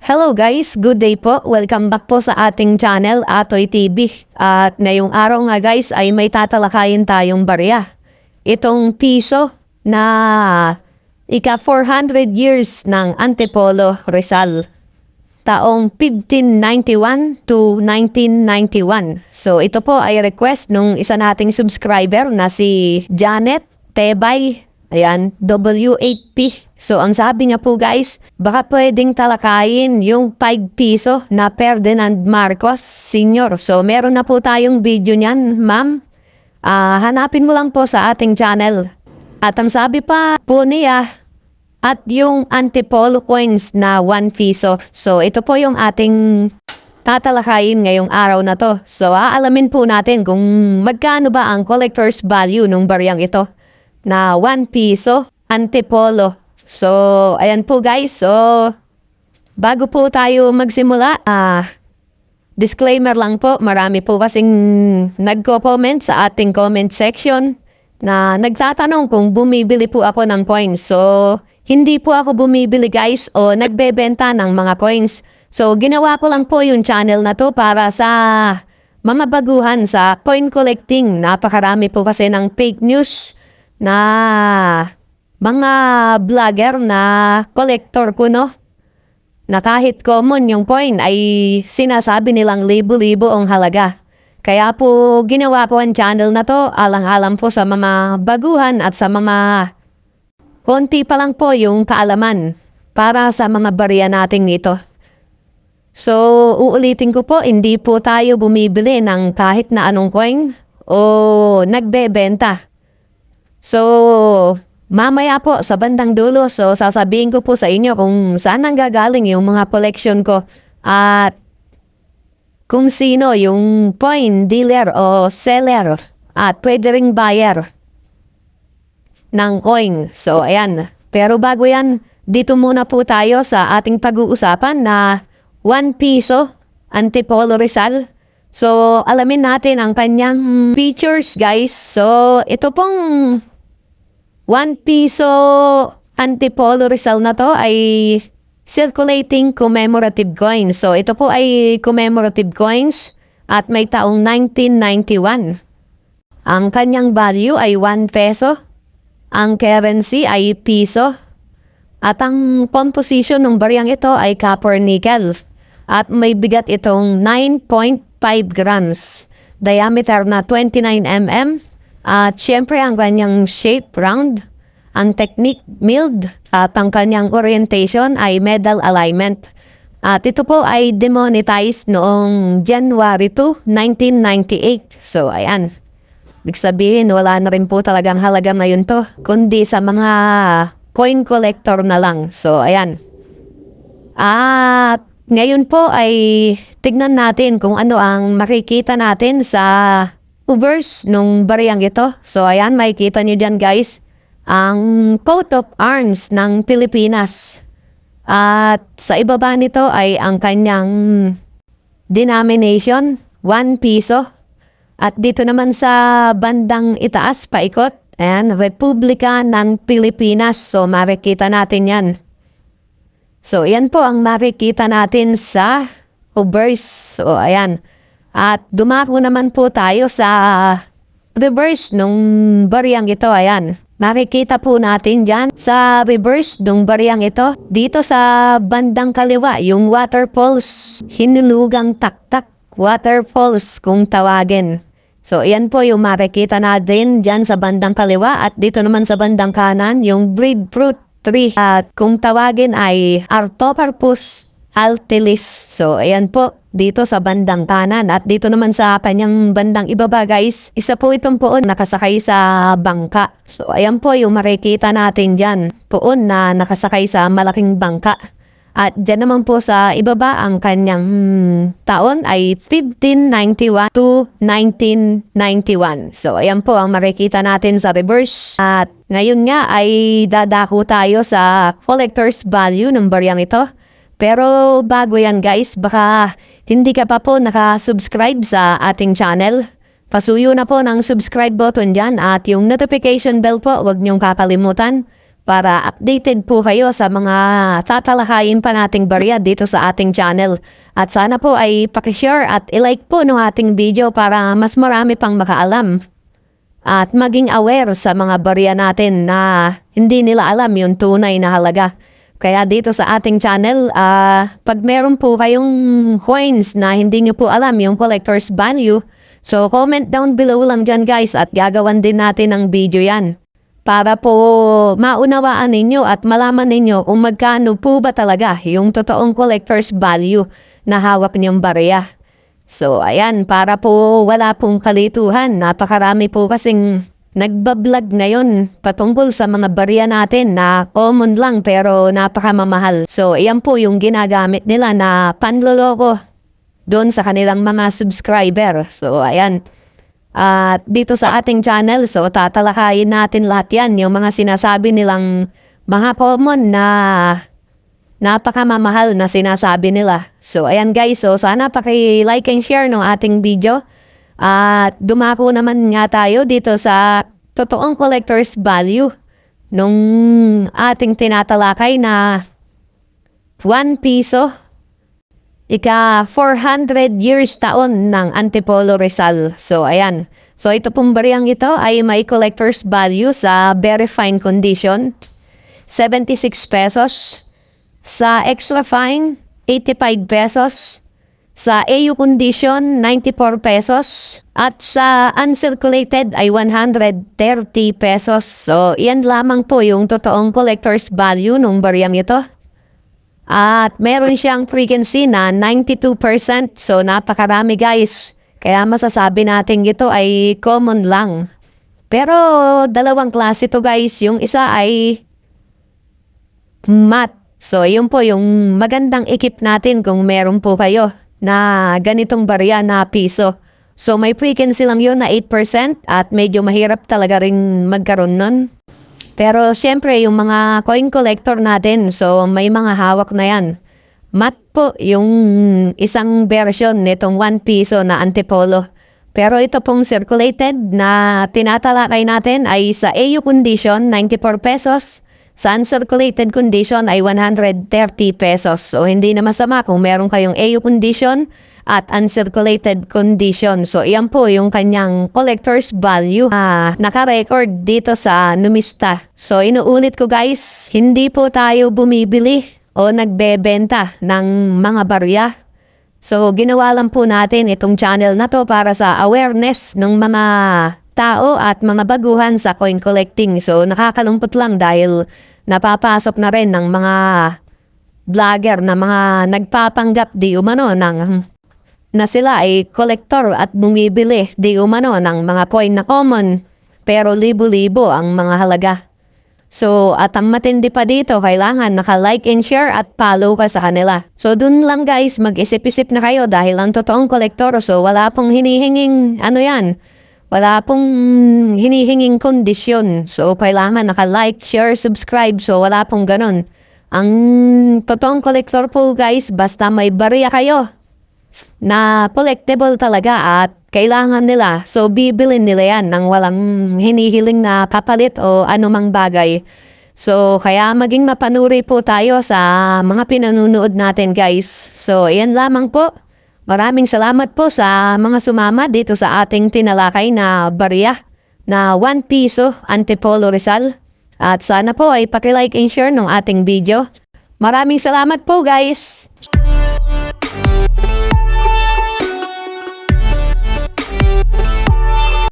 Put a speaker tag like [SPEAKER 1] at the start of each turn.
[SPEAKER 1] Hello guys, good day po. Welcome back po sa ating channel, Atoy TV. At ngayong araw nga guys ay may tatalakayin tayong barya. Itong piso na ika 400 years ng Antipolo, Rizal. Taong 1591 to 1991. So ito po ay request nung isa nating subscriber na si Janet Tebay. Ayan, W8P. So, ang sabi niya po guys, baka pwedeng talakayin yung 5 piso na Ferdinand Marcos Sr. So, meron na po tayong video niyan, ma'am. Hanapin mo lang po sa ating channel. At ang sabi pa po niya, at yung Antipolo coins na 1 piso. So, ito po yung ating tatalakayin ngayong araw na to. So, aalamin po natin kung magkano ba ang collector's value ng baryang ito na 1 piso Antipolo. So, ayan po guys. So, bago po tayo magsimula, disclaimer lang po, marami po kasing nagko-comment sa ating comment section na nagtatanong kung bumibili po ako ng coins. So, hindi po ako bumibili guys o nagbebenta ng mga coins. So, ginawa ko lang po yung channel na to para sa mga baguhan sa coin collecting. Napakarami po kasi ng fake news na mga vlogger na collector ko, no? Na kahit common yung coin ay sinasabi nilang libo-libo ang halaga. Kaya po ginawa po ang channel na to alang-alang po sa mga baguhan at sa mga konti pa lang po yung kaalaman para sa mga barya nating nito. So, uulitin ko po, hindi po tayo bumibili ng kahit na anong coin o nagbebenta. So, mamaya po sa bandang dulo, so sasabihin ko po sa inyo kung saan nanggagaling yung mga collection ko at kung sino yung coin dealer o seller at pwede ring buyer ng coin. So, ayan. Pero bago yan, dito muna po tayo sa ating pag-uusapan na 1 piso Antipolo Rizal. So, alamin natin ang kanyang features guys. So, ito pong 1 piso Antipolo Rizal na to ay circulating commemorative coin. So, ito po ay commemorative coins at may taong 1991. Ang kanyang value ay 1 peso. Ang currency ay piso. At ang composition ng baryang ito ay copper nickel. At may bigat itong 9.5 grams. Diameter na 29 mm. At syempre ang kanyang shape round, ang technique milled, at ang kanyang orientation ay medal alignment. At ito po ay demonetized noong January 2, 1998. So ayan, ibig sabihin wala na rin po talagang halaga na yun to, kundi sa mga coin collector na lang. So ayan. At ngayon po ay tignan natin kung ano ang makikita natin sa ubers nung baryang ito. So ayan, makikita nyo dyan guys ang coat of arms ng Pilipinas. At sa ibaba nito ay ang kanyang denomination, 1 piso. At dito naman sa bandang itaas paikot, ayan, Republika ng Pilipinas. So makikita natin yan. So yan po ang makikita natin sa ubers. So ayan. At dumako naman po tayo sa reverse nung baryang ito. Ayan. Makikita po natin dyan sa reverse nung baryang ito. Dito sa bandang kaliwa, yung waterfalls. Hinulugang taktak. Waterfalls kung tawagin. So, ayan po yung makikita natin dyan sa bandang kaliwa. At dito naman sa bandang kanan, yung breadfruit tree. At kung tawagin ay Artocarpus altilis. So, ayan po. Dito sa bandang kanan at dito naman sa kanyang bandang ibaba guys, isa po itong poon nakasakay sa bangka. So ayan po yung makikita natin dyan, poon na nakasakay sa malaking bangka. At dyan naman po sa ibaba ang kanyang taon ay 1591 to 1991. So ayan po ang makikita natin sa reverse. At ngayon nga ay dadako tayo sa collector's value ng baryang ito. Pero bago yan guys, baka hindi ka pa po nakasubscribe sa ating channel. Pasuyo na po ng subscribe button dyan at yung notification bell po, huwag niyong kakalimutan para updated po kayo sa mga tatalakayin pa nating barya dito sa ating channel. At sana po ay pakishare at ilike po ng ating video para mas marami pang makaalam. At maging aware sa mga barya natin na hindi nila alam yung tunay na halaga. Kaya dito sa ating channel, pag meron po kayong coins na hindi nyo po alam yung collector's value, so comment down below lang dyan guys at gagawan din natin ng video yan. Para po maunawaan ninyo at malaman ninyo kung magkano po ba talaga yung totoong collector's value na hawak niyong barya. So, ayan, para po wala pong kalituhan. Napakarami po kasing nagbablog ngayon patungkol sa mga barya natin na common lang pero napakamamahal. So, ayan po yung ginagamit nila na panloloko doon sa kanilang mga subscriber. So, ayan. At dito sa ating channel, so tatalakayin natin lahat yan. Yung mga sinasabi nilang mga common na napakamamahal na sinasabi nila. So, ayan guys. So, sana paki-like and share ng ating video. At dumako naman nga tayo dito sa totoong collector's value nung ating tinatalakay na 1 piso. Ika 400 years taon ng Antipolo Rizal. So, ayan. So, ito pong bariyang ito ay may collector's value sa very fine condition. 76 pesos. Sa extra fine, 85 pesos. Sa AU condition, 94 pesos. At sa uncirculated ay 130 pesos. So, iyan lamang po yung totoong collector's value ng bariyang ito. At meron siyang frequency na 92%. So, napakarami guys. Kaya masasabi natin ito ay common lang. Pero, dalawang klase to guys. Yung isa ay matte. So, yun po yung magandang ikip natin kung meron po kayo na ganitong barya na piso. So, may frequency lang yun na 8% at medyo mahirap talaga rin magkaroon nun. Pero, syempre, yung mga coin collector natin, so may mga hawak na yan. Matte po yung isang version nitong 1 piso na Antipolo. Pero ito pong circulated na tinatalakay natin ay sa AU condition, 94 pesos. Sa uncirculated condition ay 130 pesos. So, hindi na masama kung meron kayong AU condition at uncirculated condition. So, iyan po yung kanyang collector's value naka-record dito sa Numista. So, inuulit ko guys, hindi po tayo bumibili o nagbebenta ng mga barya. So, ginawa lang po natin itong channel na to para sa awareness ng mga tao at mga baguhan sa coin collecting. So, nakakalungkot lang dahil napapasok na rin ng mga vlogger na mga nagpapanggap di umano na sila ay collector at bumibili di umano ng mga coin na common pero libo-libo ang mga halaga. So, at ang matindi pa dito, kailangan naka-like and share at follow ka sa kanila. So, dun lang guys, mag-isip-isip na kayo dahil ang totoong collector, so wala pong hinihinging wala pong hinihinging kondisyon. So, kailangan naka-like, share, subscribe. So, wala pong ganun. Ang totoong collector po guys, basta may barya kayo na collectible talaga at kailangan nila. So, bibilin nila yan ng walang hinihiling na kapalit o anumang bagay. So, kaya maging mapanuri po tayo sa mga pinanunood natin guys. So, yan lamang po. Maraming salamat po sa mga sumama dito sa ating tinalakay na barya na 1 piso Antipolo Rizal. At sana po ay paki-like and share ng ating video. Maraming salamat po guys!